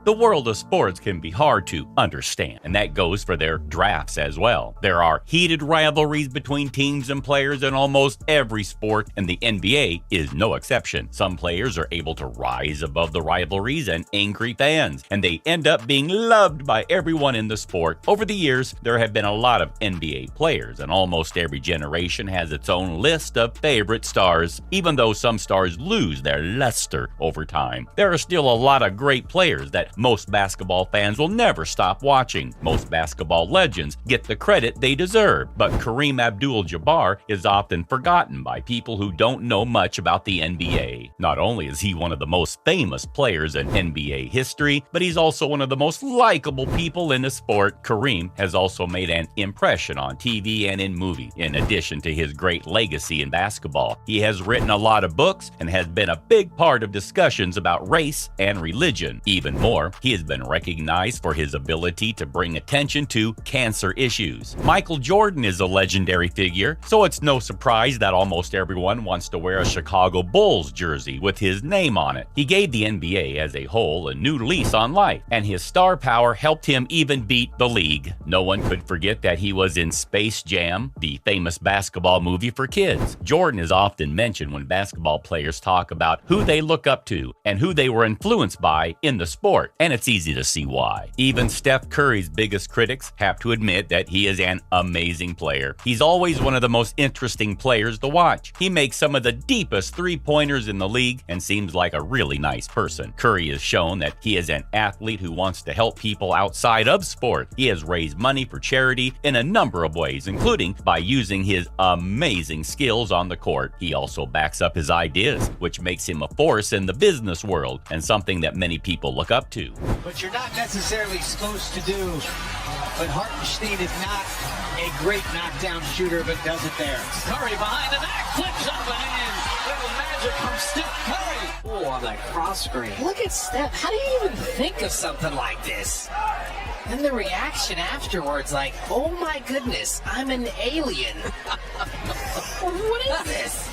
The world of sports can be hard to understand, and that goes for their drafts as well. There are heated rivalries between teams and players in almost every sport, and the NBA is no exception. Some players are able to rise above the rivalries and angry fans, and they end up being loved by everyone in the sport. Over the years, there have been a lot of NBA players, and almost every generation has its own list of favorite stars. Even though some stars lose their luster over time, there are still a lot of great players that most basketball fans will never stop watching. Most basketball legends get the credit they deserve, but Kareem Abdul-Jabbar is often forgotten by people who don't know much about the NBA. Not only is he one of the most famous players in NBA history, but he's also one of the most likable people in the sport. Kareem has also made an impression on TV and in movies. In addition to his great legacy in basketball, he has written a lot of books and has been a big part of discussions about race and religion. Even more, he has been recognized for his ability to bring attention to cancer issues. Michael Jordan is a legendary figure, so it's no surprise that almost everyone wants to wear a Chicago Bulls jersey with his name on it. He gave the NBA as a whole a new lease on life, and his star power helped him even beat the league. No one could forget that he was in Space Jam, the famous basketball movie for kids. Jordan is often mentioned when basketball players talk about who they look up to and who they were influenced by in the sport, and it's easy to see why. Even Steph Curry's biggest critics have to admit that he is an amazing player. He's always one of the most interesting players to watch. He makes some of the deepest three-pointers in the league and seems like a really nice person. Curry has shown that he is an athlete who wants to help people outside of sport. He has raised money for charity in a number of ways, including by using his amazing skills on the court. He also backs up his ideas, which makes him a force in the business world and something that many people look up to. What you're not necessarily supposed to do, but Hartenstein is not a great knockdown shooter, but does it there. Curry behind the back, flips up and in. Little magic from Steph Curry. Oh, on that cross screen. Look at Steph. How do you even think of something like this? And the reaction afterwards, like, oh my goodness, I'm an alien. What is this?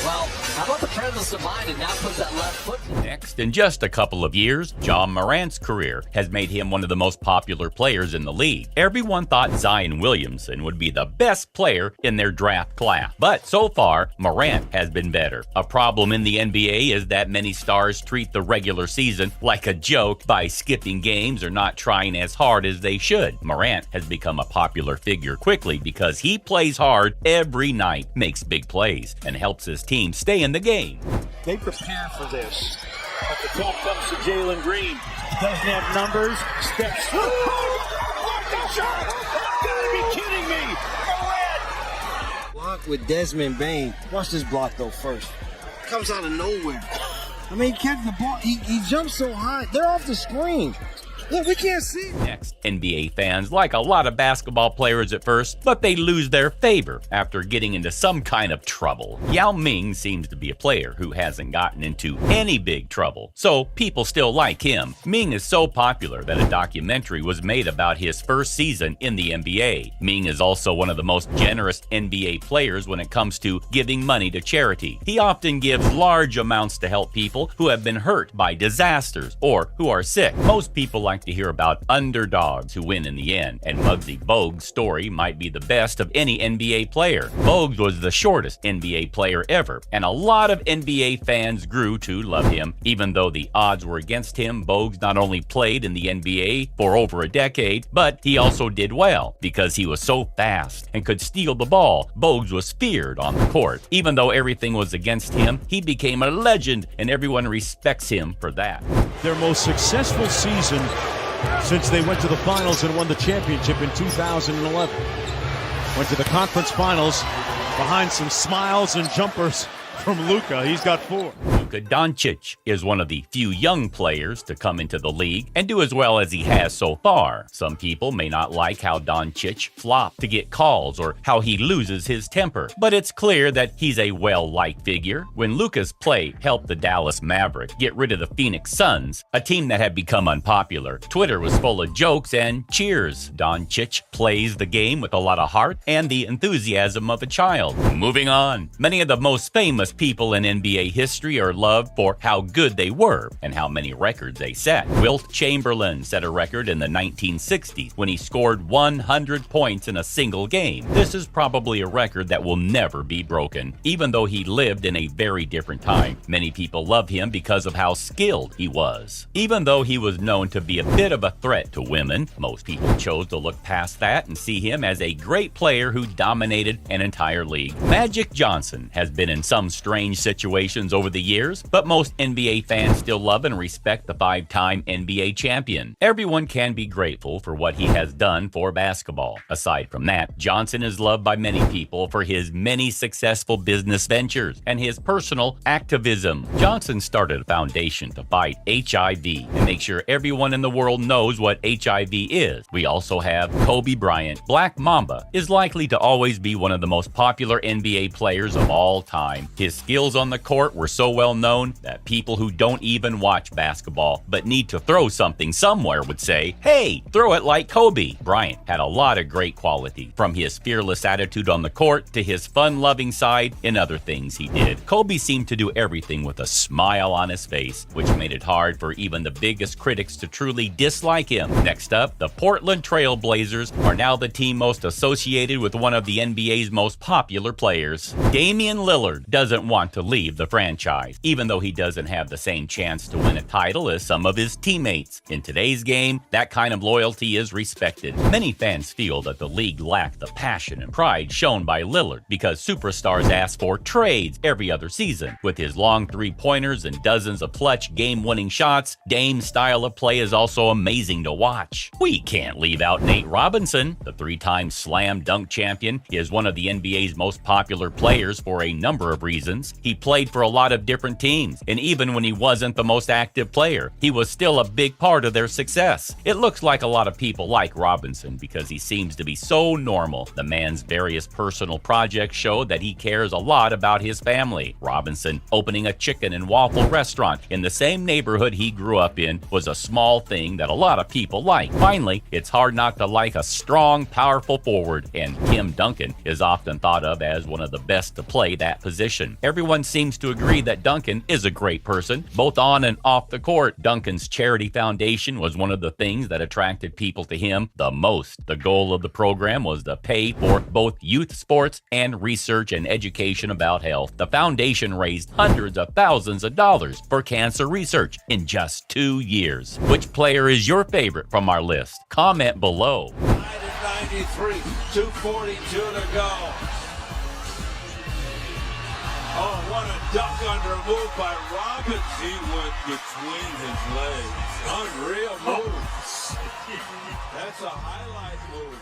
Well, how about the presence of mind and now put that left foot? Next, in just a couple of years, Ja Morant's career has made him one of the most popular players in the league. Everyone thought Zion Williamson would be the best player in their draft class, but so far, Morant has been better. A problem in the NBA is that many stars treat the regular season like a joke by skipping games or not trying as hard as they should. Morant has become a popular figure quickly because he plays hard every night, makes big plays, and helps his team stay in the game. They prepare for this. At the top comes to Jalen Green. Doesn't have numbers. Steps. Gotta be kidding me! Block with Desmond Bain. Watch this block though first. Comes out of nowhere. I mean, he catch the ball. He jumps so high. They're off the screen. Look, we can't see. Next, NBA fans like a lot of basketball players at first, but they lose their favor after getting into some kind of trouble. Yao Ming seems to be a player who hasn't gotten into any big trouble, so people still like him. Ming is so popular that a documentary was made about his first season in the NBA. Ming is also one of the most generous NBA players when it comes to giving money to charity. He often gives large amounts to help people who have been hurt by disasters or who are sick. Most people like to hear about underdogs who win in the end, and Muggsy Bogues' story might be the best of any NBA player. Bogues was the shortest NBA player ever, and a lot of NBA fans grew to love him. Even though the odds were against him, Bogues not only played in the NBA for over a decade, but he also did well because he was so fast and could steal the ball. Bogues was feared on the court. Even though everything was against him, he became a legend, and everyone respects him for that. Their most successful season since they went to the finals and won the championship in 2011. Went to the conference finals behind some smiles and jumpers from Luka. He's got 4. Luka Doncic is one of the few young players to come into the league and do as well as he has so far. Some people may not like how Doncic flopped to get calls or how he loses his temper, but it's clear that he's a well-liked figure. When Luka's play helped the Dallas Mavericks get rid of the Phoenix Suns, a team that had become unpopular, Twitter was full of jokes and cheers. Doncic plays the game with a lot of heart and the enthusiasm of a child. Moving on, many of the most famous people in NBA history are loved for how good they were and how many records they set. Wilt Chamberlain set a record in the 1960s when he scored 100 points in a single game. This is probably a record that will never be broken. Even though he lived in a very different time, many people love him because of how skilled he was. Even though he was known to be a bit of a threat to women, most people chose to look past that and see him as a great player who dominated an entire league. Magic Johnson has been in some strange situations over the years, but most NBA fans still love and respect the five-time NBA champion. Everyone can be grateful for what he has done for basketball. Aside from that, Johnson is loved by many people for his many successful business ventures and his personal activism. Johnson started a foundation to fight HIV and make sure everyone in the world knows what HIV is. We also have Kobe Bryant. Black Mamba is likely to always be one of the most popular NBA players of all time. His skills on the court were so well known that people who don't even watch basketball but need to throw something somewhere would say, "Hey, throw it like Kobe." Bryant had a lot of great qualities, from his fearless attitude on the court to his fun-loving side in other things he did. Kobe seemed to do everything with a smile on his face, which made it hard for even the biggest critics to truly dislike him. Next up, the Portland Trail Blazers are now the team most associated with one of the NBA's most popular players. Damian Lillard doesn't want to leave the franchise, even though he doesn't have the same chance to win a title as some of his teammates. In today's game, that kind of loyalty is respected. Many fans feel that the league lacked the passion and pride shown by Lillard because superstars ask for trades every other season. With his long three-pointers and dozens of clutch game-winning shots, Dame's style of play is also amazing to watch. We can't leave out Nate Robinson. The three-time slam dunk champion is one of the NBA's most popular players for a number of reasons. He played for a lot of different teams, and even when he wasn't the most active player, he was still a big part of their success. It looks like a lot of people like Robinson because he seems to be so normal. The man's various personal projects show that he cares a lot about his family. Robinson opening a chicken and waffle restaurant in the same neighborhood he grew up in was a small thing that a lot of people like. Finally, it's hard not to like a strong, powerful forward, and Tim Duncan is often thought of as one of the best to play that position. Everyone seems to agree that Duncan is a great person, both on and off the court. Duncan's charity foundation was one of the things that attracted people to him the most. The goal of the program was to pay for both youth sports and research and education about health. The foundation raised hundreds of thousands of dollars for cancer research in just 2 years. Which player is your favorite from our list? Comment below. 93, 2:42 to go. Oh, what a duck under a move by Robbins. He went between his legs. Unreal move. That's a highlight move.